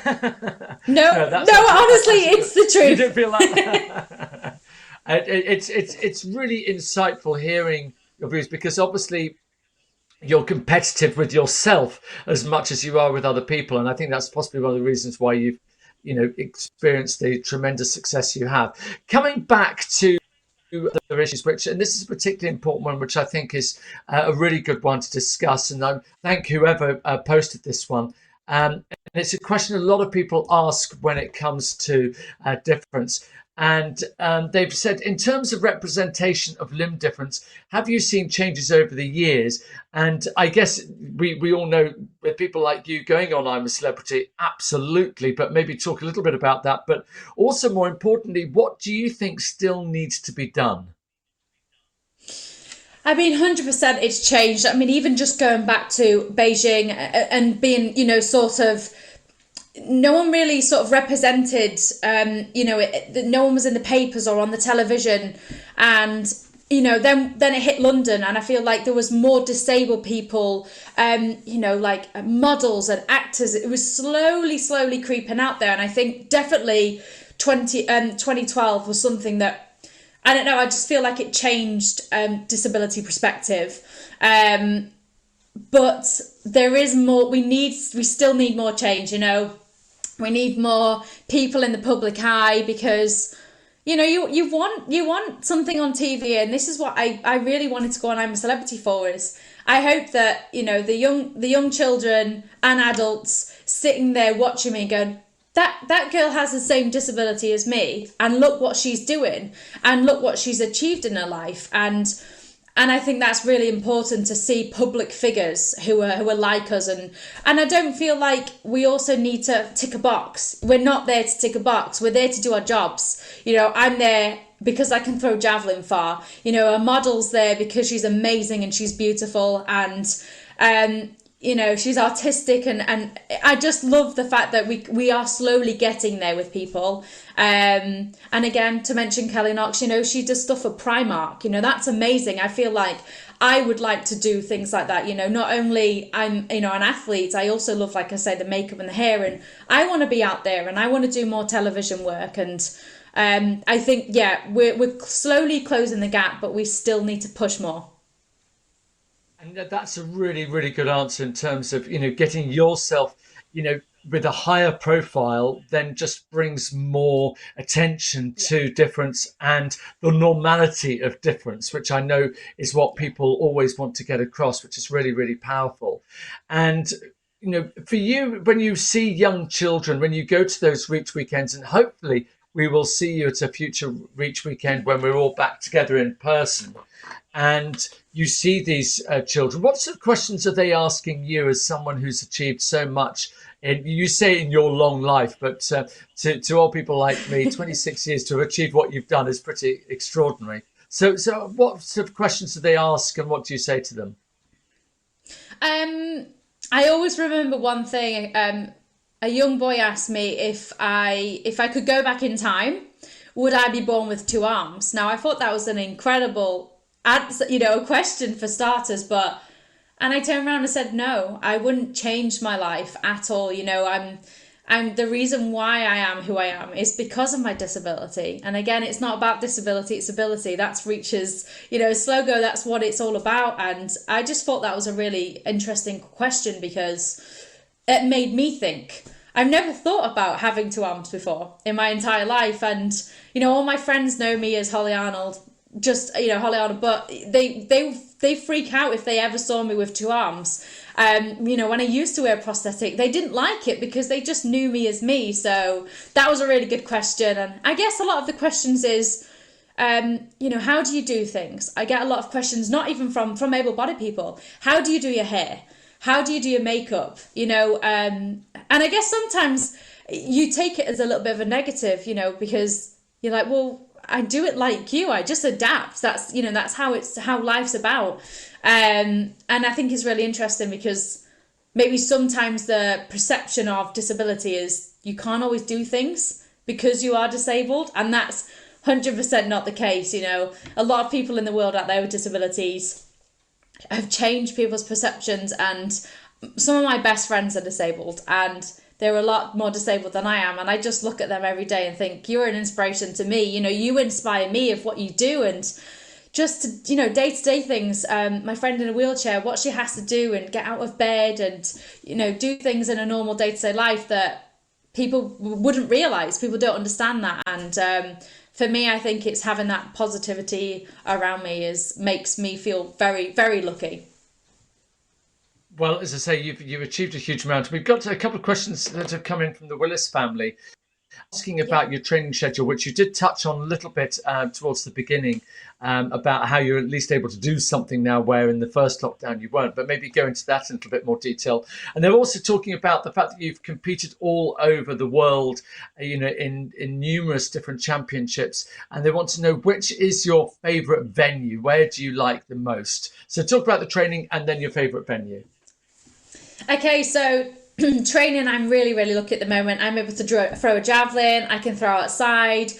No, No, no, that's actually honestly, that's it's good. the You truth. don't feel like it's really insightful hearing your views because obviously you're competitive with yourself as much as you are with other people, and I think that's possibly one of the reasons why you've experienced the tremendous success you have. Coming back to other issues, which, and this is a particularly important one, which I think is a really good one to discuss. And I thank whoever posted this one. And it's a question a lot of people ask when it comes to difference. And they've said, in terms of representation of limb difference, have you seen changes over the years? And I guess we all know with people like you going on I'm a Celebrity, absolutely, but maybe talk a little bit about that. But also, more importantly, what do you think still needs to be done? 100% it's changed. Even just going back to Beijing and being, sort of, no one really sort of represented, no one was in the papers or on the television. And, then it hit London, and I feel like there was more disabled people, like models and actors. It was slowly creeping out there. And I think definitely 2012 was something that, I don't know, I just feel like it changed disability perspective. But there is more, we still need more change, We need more people in the public eye because, you want something on TV, and this is what I really wanted to go on I'm a Celebrity for is I hope that, the young children and adults sitting there watching me going, that girl has the same disability as me, and look what she's doing, and look what she's achieved in her life, and I think that's really important to see public figures who are like us, and I don't feel like we also need to tick a box. We're not there to tick a box. We're there to do our jobs. I'm there because I can throw javelin far. A model's there because she's amazing and she's beautiful, and she's artistic, and I just love the fact that we are slowly getting there with people. And again, to mention Kelly Knox, she does stuff for Primark. That's amazing. I feel like I would like to do things like that. Not only I'm an athlete, I also love, like I say, the makeup and the hair, and I want to be out there and I want to do more television work. And I think we're slowly closing the gap, but we still need to push more. And that's a really, really good answer in terms of, getting yourself, with a higher profile then just brings more attention to difference and the normality of difference, which I know is what people always want to get across, which is really, really powerful. And, for you, when you see young children, when you go to those Reach weekends, and hopefully we will see you at a future Reach weekend when we're all back together in person, and you see these children, what sort of questions are they asking you as someone who's achieved so much? And you say in your long life, but to all people like me, 26 years to have achieved what you've done is pretty extraordinary. So what sort of questions do they ask, and what do you say to them? I always remember one thing. A young boy asked me if I could go back in time, would I be born with two arms? Now, I thought that was an incredible answer, a question for starters, and I turned around and said, no, I wouldn't change my life at all. I'm the reason why I am who I am is because of my disability. And again, it's not about disability, it's ability. That's Reach's, slogan. That's what it's all about. And I just thought that was a really interesting question because it made me think. I've never thought about having two arms before in my entire life. And, all my friends know me as Hollie Arnold, Hollie Arnold, but they freak out if they ever saw me with two arms. When I used to wear a prosthetic, they didn't like it because they just knew me as me. So that was a really good question. And I guess a lot of the questions is, how do you do things? I get a lot of questions, not even from able-bodied people. How do you do your hair? How do you do your makeup? And I guess sometimes you take it as a little bit of a negative, because you're like, well, I do it like you. I just adapt. That's how life's about. And I think it's really interesting because maybe sometimes the perception of disability is you can't always do things because you are disabled, and that's 100% not the case. A lot of people in the world out there with disabilities have changed people's perceptions, and some of my best friends are disabled, and they're a lot more disabled than I am, and I just look at them every day and think, you're an inspiration to me. You inspire me of what you do, and just to, day-to-day things. My friend in a wheelchair, what she has to do and get out of bed and, do things in a normal day-to-day life that people wouldn't realise. People don't understand that. And for me, I think it's having that positivity around me makes me feel very, very lucky. Well, as I say, you've achieved a huge amount. We've got a couple of questions that have come in from the Willis family, asking about your training schedule, which you did touch on a little bit towards the beginning, about how you're at least able to do something now where in the first lockdown you weren't, but maybe go into that in a little bit more detail. And they're also talking about the fact that you've competed all over the world, in numerous different championships, and they want to know, which is your favourite venue? Where do you like the most? So talk about the training and then your favourite venue. Okay, so training, I'm really, really lucky at the moment. I'm able to throw a javelin. I can throw outside.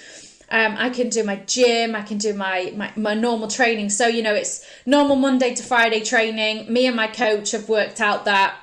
I can do my gym. I can do my normal training. So, it's normal Monday to Friday training. Me and my coach have worked out that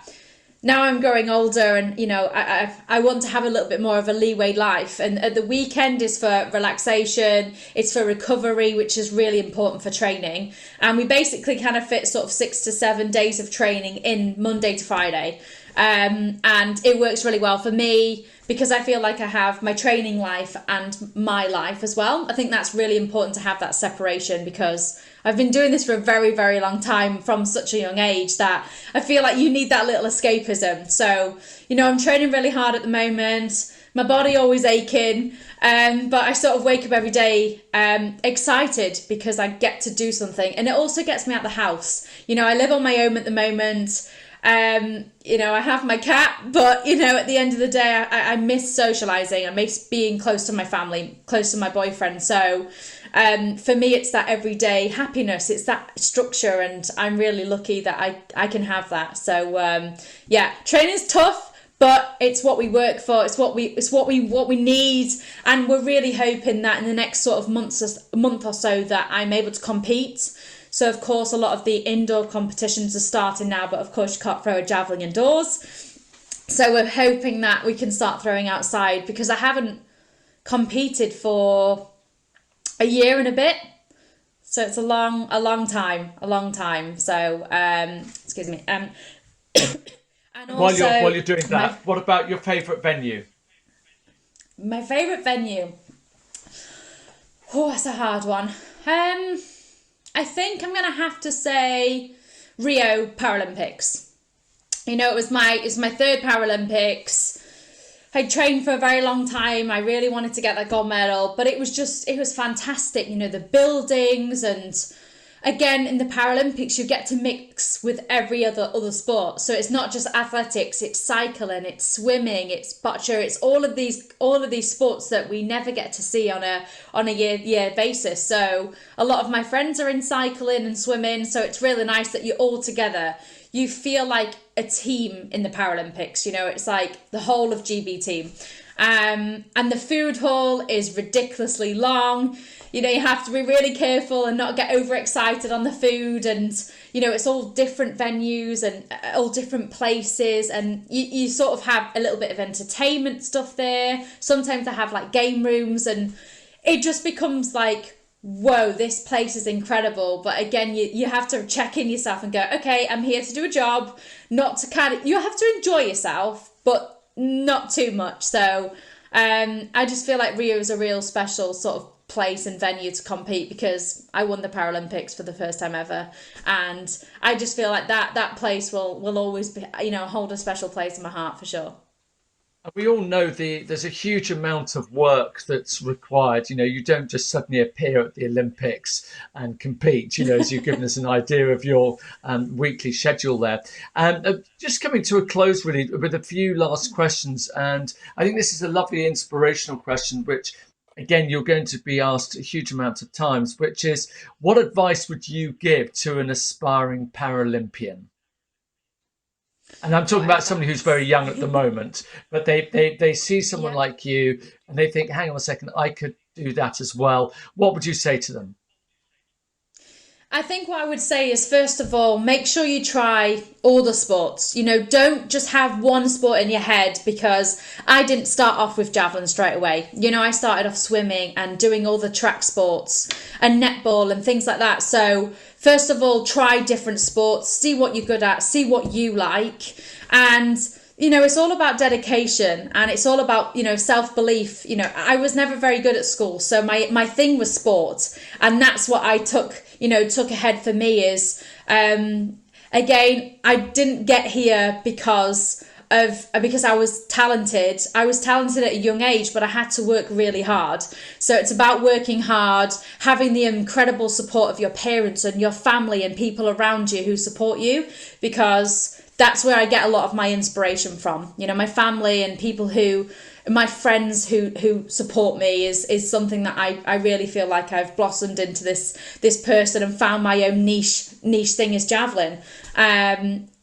now I'm growing older and, I want to have a little bit more of a leeway life. And the weekend is for relaxation. It's for recovery, which is really important for training. And we basically kind of fit sort of 6 to 7 days of training in Monday to Friday. And it works really well for me because I feel like I have my training life and my life as well. I think that's really important to have that separation because I've been doing this for a very, very long time from such a young age that I feel like you need that little escapism. So, I'm training really hard at the moment. My body always aching, but I sort of wake up every day excited because I get to do something. And it also gets me out the house. I live on my own at the moment. I have my cat, but at the end of the day, I miss socializing. I miss being close to my family, close to my boyfriend. So for me, it's that everyday happiness. It's that structure, and I'm really lucky that I can have that. So training's tough, but it's what we work for. It's what we need, and we're really hoping that in the next sort of month or so that I'm able to compete. So, of course, a lot of the indoor competitions are starting now, but of course you can't throw a javelin indoors. So we're hoping that we can start throwing outside because I haven't competed for a year and a bit. So it's a long time. So, excuse me. And also, while you're doing that, what about your favourite venue? My favourite venue? Oh, that's a hard one. I think I'm going to have to say Rio Paralympics. It was my third Paralympics. I trained for a very long time. I really wanted to get that gold medal, but it was fantastic. The buildings, and again, in the Paralympics, you get to mix with every other sport. So it's not just athletics, it's cycling, it's swimming, it's bocce, it's all of these sports that we never get to see on a year basis. So a lot of my friends are in cycling and swimming, so it's really nice that you're all together. You feel like a team in the Paralympics, it's like the whole of GB team. And the food hall is ridiculously long. You have to be really careful and not get overexcited on the food. And, it's all different venues and all different places. And you sort of have a little bit of entertainment stuff there. Sometimes they have like game rooms, and it just becomes like, whoa, this place is incredible. But again, you have to check in yourself and go, okay, I'm here to do a job, not to you have to enjoy yourself, but not too much. So I just feel like Rio is a real special sort of place and venue to compete because I won the Paralympics for the first time ever, and I just feel like that place will always be, hold a special place in my heart for sure. We all know there's a huge amount of work that's required. You don't just suddenly appear at the Olympics and compete. As you've given us an idea of your weekly schedule there. Just coming to a close, really, with a few last questions. And I think this is a lovely inspirational question, which, again, you're going to be asked a huge amount of times, which is, what advice would you give to an aspiring Paralympian? And I'm talking about somebody who's very young at the moment, but they see someone like you and they think, hang on a second, I could do that as well. What would you say to them? I think what I would say is, first of all, make sure you try all the sports. Don't just have one sport in your head, because I didn't start off with javelin straight away. I started off swimming and doing all the track sports and netball and things like that. So first of all, try different sports, see what you're good at, see what you like. And it's all about dedication, and it's all about, self-belief. I was never very good at school. So my thing was sport. And that's what I took ahead for me is, again, I didn't get here because I was talented. I was talented at a young age, but I had to work really hard. So it's about working hard, having the incredible support of your parents and your family and people around you who support you, because that's where I get a lot of my inspiration from. My family and my friends who support me is something that I really feel like I've blossomed into this person and found my own niche thing is javelin.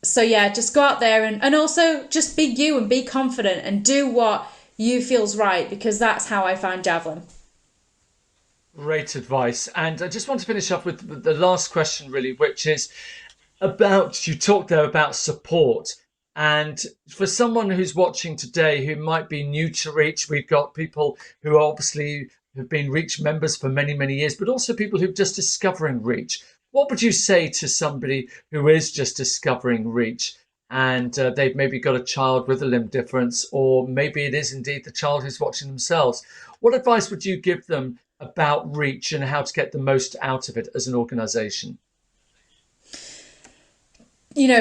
So yeah, just go out there and also just be you and be confident and do what you feels right, because that's how I found javelin. Great advice. And I just want to finish off with the last question, really, which is you talked there about support. And for someone who's watching today who might be new to Reach, we've got people who obviously have been Reach members for many, many years, but also people who are just discovering Reach. What would you say to somebody who is just discovering Reach and they've maybe got a child with a limb difference, or maybe it is indeed the child who's watching themselves? What advice would you give them about Reach and how to get the most out of it as an organisation?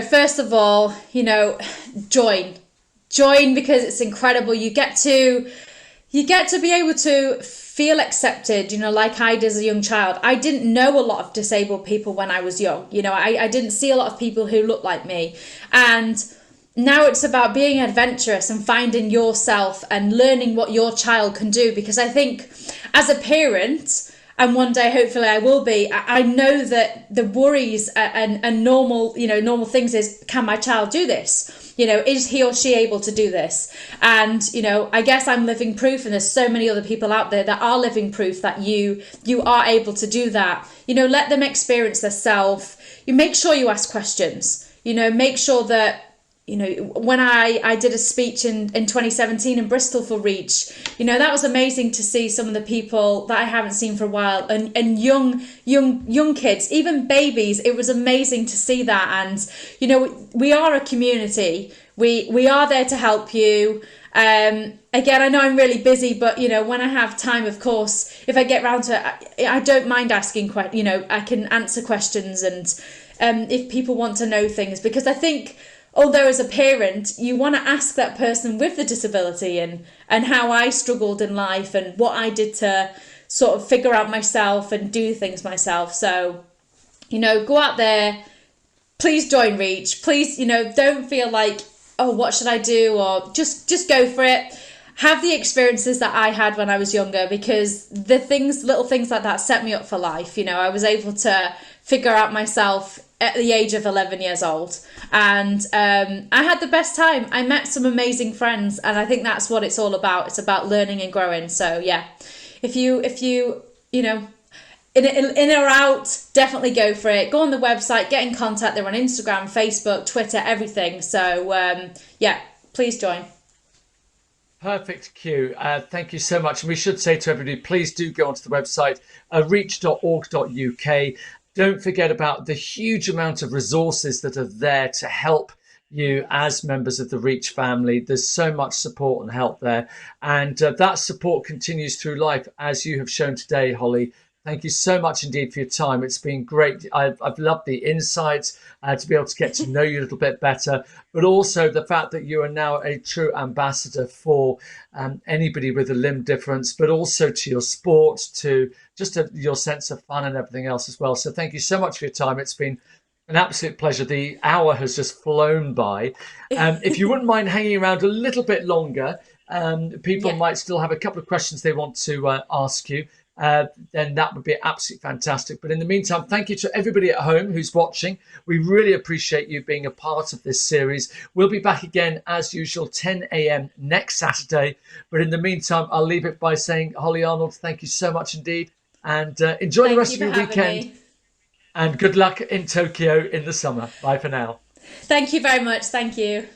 First of all, join because it's incredible. You get to be able to feel accepted, like I did as a young child. I didn't know a lot of disabled people when I was young. I didn't see a lot of people who looked like me. And now it's about being adventurous and finding yourself and learning what your child can do. Because I think as a parent, and one day hopefully I will be, I know that the worries and normal things is, can my child do this? Is he or she able to do this? And, I guess I'm living proof, and there's so many other people out there that are living proof that you are able to do that. Let them experience themselves. You make sure you ask questions, make sure that, when I did a speech in 2017 in Bristol for Reach, that was amazing to see some of the people that I haven't seen for a while, and young kids, even babies. It was amazing to see that. And, we are a community. We are there to help you. Again, I know I'm really busy, but, when I have time, of course, if I get round to it, I don't mind asking, I can answer questions. And if people want to know things, because I think, although as a parent, you want to ask that person with the disability and how I struggled in life and what I did to sort of figure out myself and do things myself. So, go out there, please join Reach. Please, don't feel like, oh, what should I do? Or just go for it. Have the experiences that I had when I was younger, because little things like that set me up for life. I was able to figure out myself at the age of 11 years old, and I had the best time. I met some amazing friends, and I think that's what it's all about. It's about learning and growing. So yeah, if you in or out, definitely go for it. Go on the website, get in contact. They're on Instagram, Facebook, Twitter, everything. So yeah, please join. Perfect, Q. Thank you so much. And we should say to everybody, please do go onto the website, reach.org.uk. Don't forget about the huge amount of resources that are there to help you as members of the Reach family. There's so much support and help there. And that support continues through life, as you have shown today, Hollie. Thank you so much indeed for your time. It's been great. I've loved the insights, to be able to get to know you a little bit better, but also the fact that you are now a true ambassador for anybody with a limb difference, but also to your sport, to just your sense of fun and everything else as well. So thank you so much for your time. It's been an absolute pleasure. The hour has just flown by. If you wouldn't mind hanging around a little bit longer, people might still have a couple of questions they want to ask you. Then that would be absolutely fantastic. But in the meantime, thank you to everybody at home who's watching. We really appreciate you being a part of this series. We'll be back again, as usual, 10 a.m. next Saturday. But in the meantime, I'll leave it by saying, Hollie, Arnold, thank you so much indeed. And enjoy the rest of your weekend. And good luck in Tokyo in the summer. Bye for now. Thank you very much. Thank you.